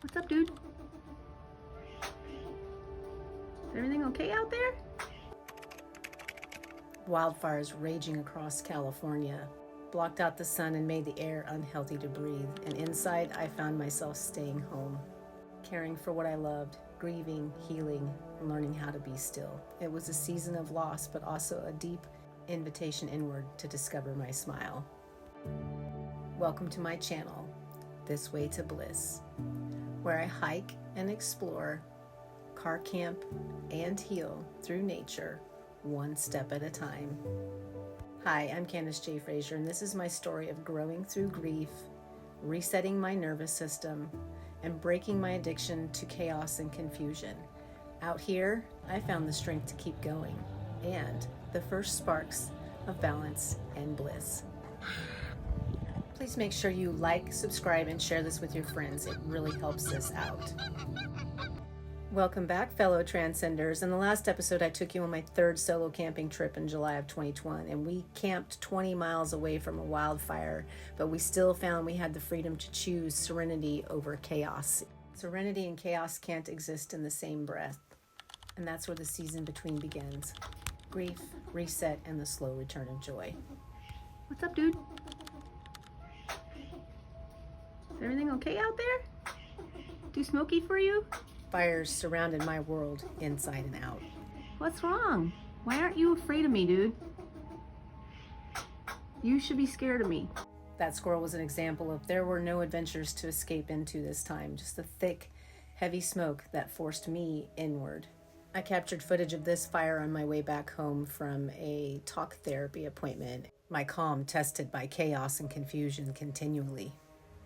What's up, dude? Is everything okay out there? Wildfires raging across California blocked out the sun and made the air unhealthy to breathe. And inside, I found myself staying home, caring for what I loved, grieving, healing, and learning how to be still. It was a season of loss, but also a deep invitation inward to discover my smile. Welcome to my channel, This Way to Bliss, where I hike and explore, car camp, and heal through nature, one step at a time. Hi, I'm Candace J. Frazier, and this is my story of growing through grief, resetting my nervous system, and breaking my addiction to chaos and confusion. Out here, I found the strength to keep going, and the first sparks of balance and bliss. Please make sure you like, subscribe, and share this with your friends. It really helps us out. Welcome back, fellow transcenders. In the last episode, I took you on my third solo camping trip in July of 2021, and we camped 20 miles away from a wildfire, but we still found we had the freedom to choose serenity over chaos. Serenity and chaos can't exist in the same breath, and that's where the season between begins. Grief, reset, and the slow return of joy. What's up, dude? Is everything okay out there? Too smoky for you? Fires surrounded my world inside and out. What's wrong? Why aren't you afraid of me, dude? You should be scared of me. That squirrel was an example of there were no adventures to escape into this time, just the thick, heavy smoke that forced me inward. I captured footage of this fire on my way back home from a talk therapy appointment, my calm tested by chaos and confusion continually.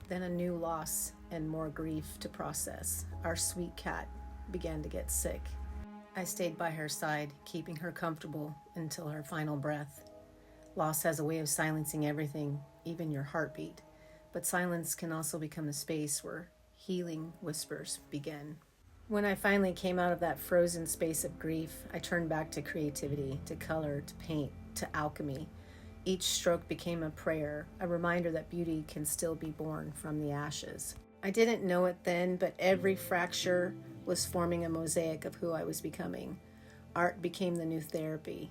Then a new loss and more grief to process. Our sweet cat began to get sick. I stayed by her side, keeping her comfortable until her final breath. Loss has a way of silencing everything, even your heartbeat. But silence can also become the space where healing whispers begin. When I finally came out of that frozen space of grief, I turned back to creativity, to color, to paint, to alchemy. Each stroke became a prayer, a reminder that beauty can still be born from the ashes. I didn't know it then, but every fracture was forming a mosaic of who I was becoming. Art became the new therapy.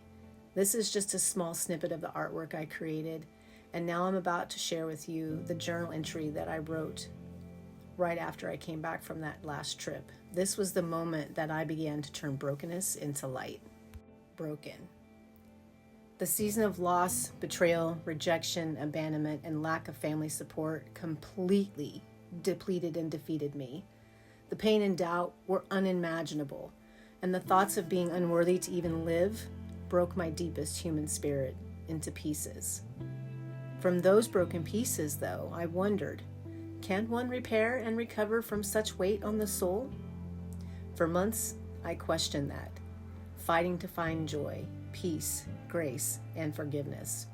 This is just a small snippet of the artwork I created, and now I'm about to share with you the journal entry that I wrote right after I came back from that last trip. This was the moment that I began to turn brokenness into light. Broken. The season of loss, betrayal, rejection, abandonment, and lack of family support completely depleted and defeated me. The pain and doubt were unimaginable, and the thoughts of being unworthy to even live broke my deepest human spirit into pieces. From those broken pieces, though, I wondered, can one repair and recover from such weight on the soul? For months, I questioned that, fighting to find joy, peace, grace, and forgiveness.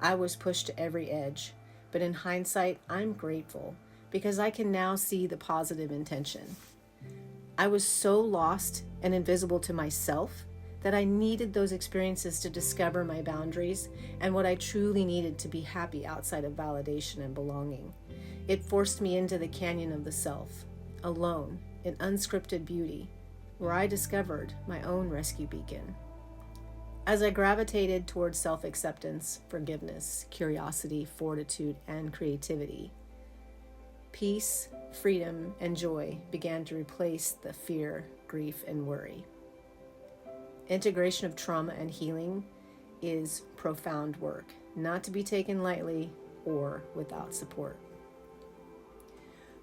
I was pushed to every edge, but in hindsight, I'm grateful because I can now see the positive intention. I was so lost and invisible to myself that I needed those experiences to discover my boundaries and what I truly needed to be happy outside of validation and belonging. It forced me into the canyon of the self, alone in unscripted beauty, where I discovered my own rescue beacon. As I gravitated towards self-acceptance, forgiveness, curiosity, fortitude, and creativity, peace, freedom, and joy began to replace the fear, grief, and worry. Integration of trauma and healing is profound work, not to be taken lightly or without support.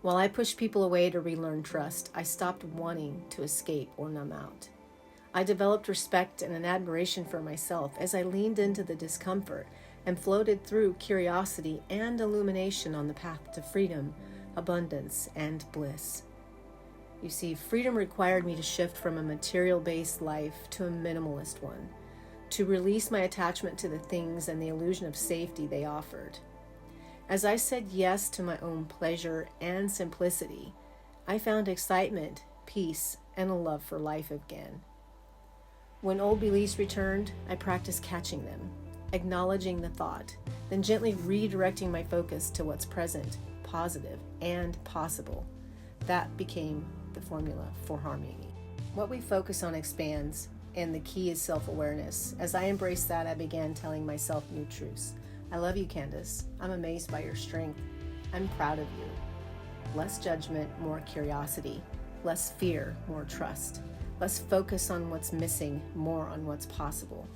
While I pushed people away to relearn trust, I stopped wanting to escape or numb out. I developed respect and an admiration for myself as I leaned into the discomfort and floated through curiosity and illumination on the path to freedom, abundance, and bliss. You see, freedom required me to shift from a material-based life to a minimalist one, to release my attachment to the things and the illusion of safety they offered. As I said yes to my own pleasure and simplicity, I found excitement, peace, and a love for life again. When old beliefs returned, I practiced catching them, acknowledging the thought, then gently redirecting my focus to what's present, positive, and possible. That became the formula for harmony. What we focus on expands, and the key is self-awareness. As I embraced that, I began telling myself new truths. I love you, Candace. I'm amazed by your strength. I'm proud of you. Less judgment, more curiosity. Less fear, more trust. Less focus on what's missing, more on what's possible.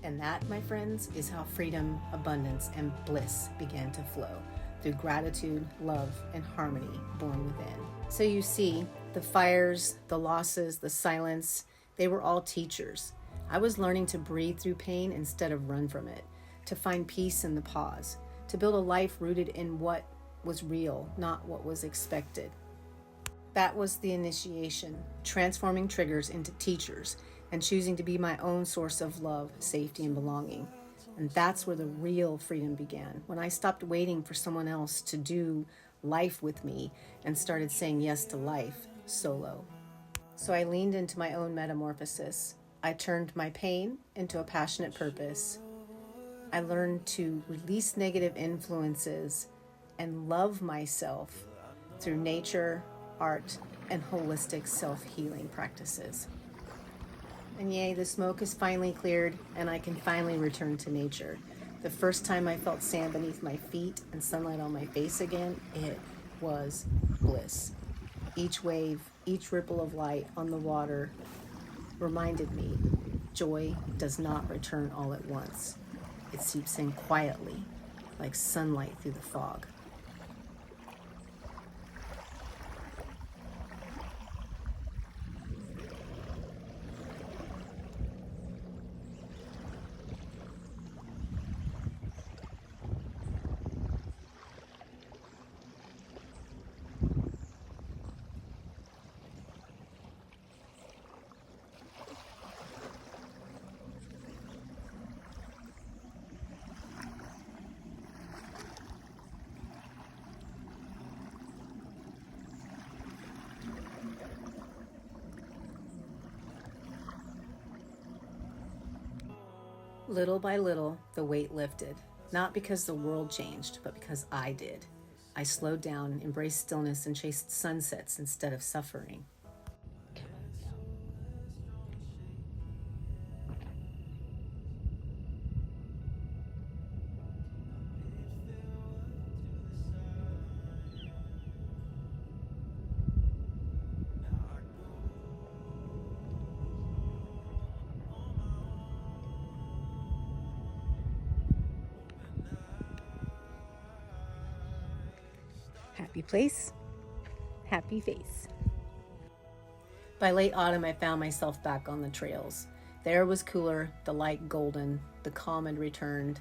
And that, my friends, is how freedom, abundance, and bliss began to flow through gratitude, love, and harmony born within. So you see, the fires, the losses, the silence, they were all teachers. I was learning to breathe through pain instead of run from it, to find peace in the pause, to build a life rooted in what was real, not what was expected. That was the initiation, transforming triggers into teachers and choosing to be my own source of love, safety, and belonging. And that's where the real freedom began, when I stopped waiting for someone else to do life with me and started saying yes to life solo. So I leaned into my own metamorphosis. I turned my pain into a passionate purpose. I learned to release negative influences and love myself through nature, art, and holistic self-healing practices. And yay, the smoke is finally cleared and I can finally return to nature. The first time I felt sand beneath my feet and sunlight on my face again, it was bliss. Each wave, each ripple of light on the water reminded me joy does not return all at once. It seeps in quietly, like sunlight through the fog. Little by little, the weight lifted, not because the world changed, but because I did. I slowed down, embraced stillness, and chased sunsets instead of suffering. Happy place, happy face. By late autumn, I found myself back on the trails. The air was cooler, the light golden, the calm had returned.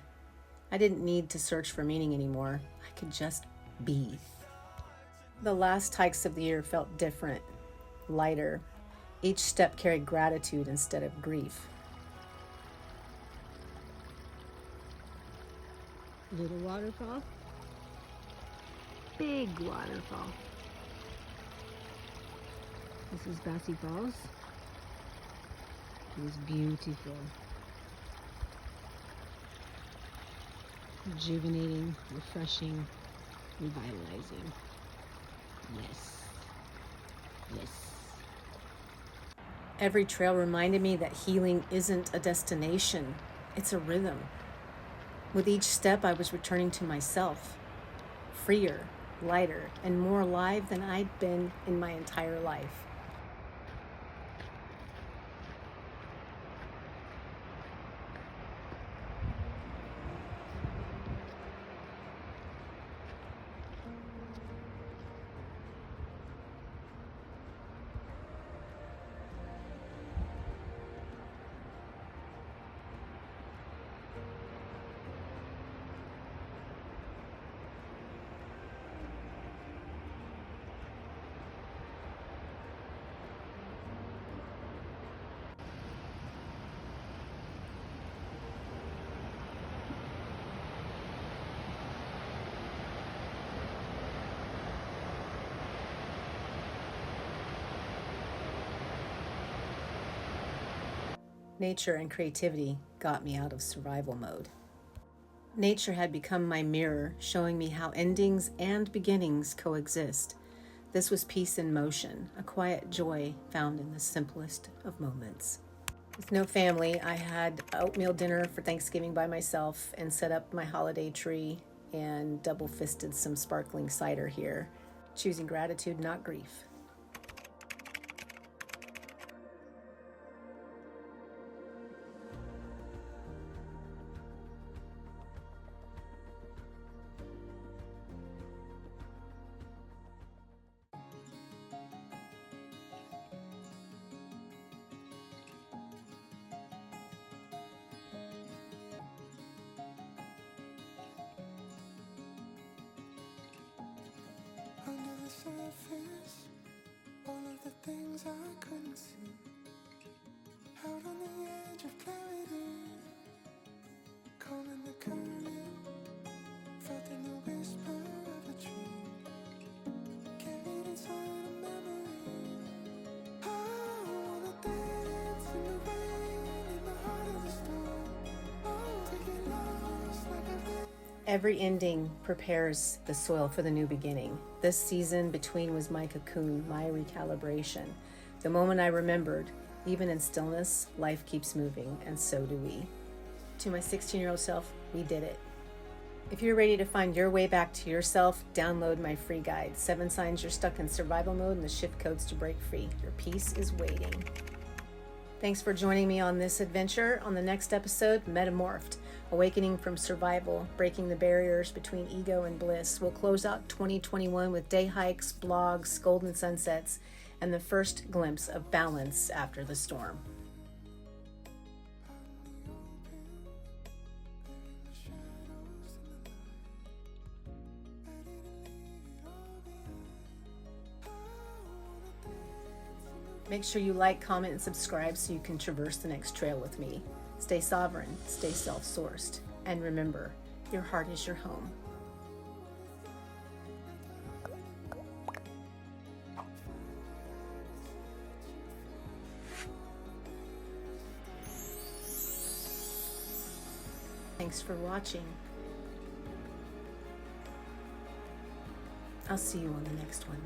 I didn't need to search for meaning anymore. I could just be. The last hikes of the year felt different, lighter. Each step carried gratitude instead of grief. Little waterfall, big waterfall. This is Bassy Falls. It is beautiful. Rejuvenating, refreshing, revitalizing. Yes. Yes. Every trail reminded me that healing isn't a destination, it's a rhythm. With each step, I was returning to myself, freer, lighter, and more alive than I'd been in my entire life. Nature and creativity got me out of survival mode. Nature had become my mirror, showing me how endings and beginnings coexist. This was peace in motion, a quiet joy found in the simplest of moments. With no family, I had oatmeal dinner for Thanksgiving by myself and set up my holiday tree and double-fisted some sparkling cider here, choosing gratitude, not grief. Under the surface, all of the things I couldn't see. Out on the edge of clarity, calm in the current, felt in the whisper of a tree, carried inside a memory. I wanna dance in the rain, in the heart of the storm. Oh, to get lost like I've been. Every ending prepares the soil for the new beginning. This season between was my cocoon, my recalibration. The moment I remembered, even in stillness, life keeps moving, and so do we. To my 16-year-old self, we did it. If you're ready to find your way back to yourself, download my free guide, 7 Signs You're Stuck in Survival Mode and the Shift Codes to Break Free. Your peace is waiting. Thanks for joining me on this adventure. On the next episode, Metamorphed, Awakening from Survival, Breaking the Barriers Between Ego and Bliss. We'll close out 2021 with day hikes, blogs, golden sunsets, and the first glimpse of balance after the storm. Make sure you like, comment, and subscribe so you can traverse the next trail with me. Stay sovereign, stay self-sourced, and remember, your heart is your home. Thanks for watching. I'll see you on the next one.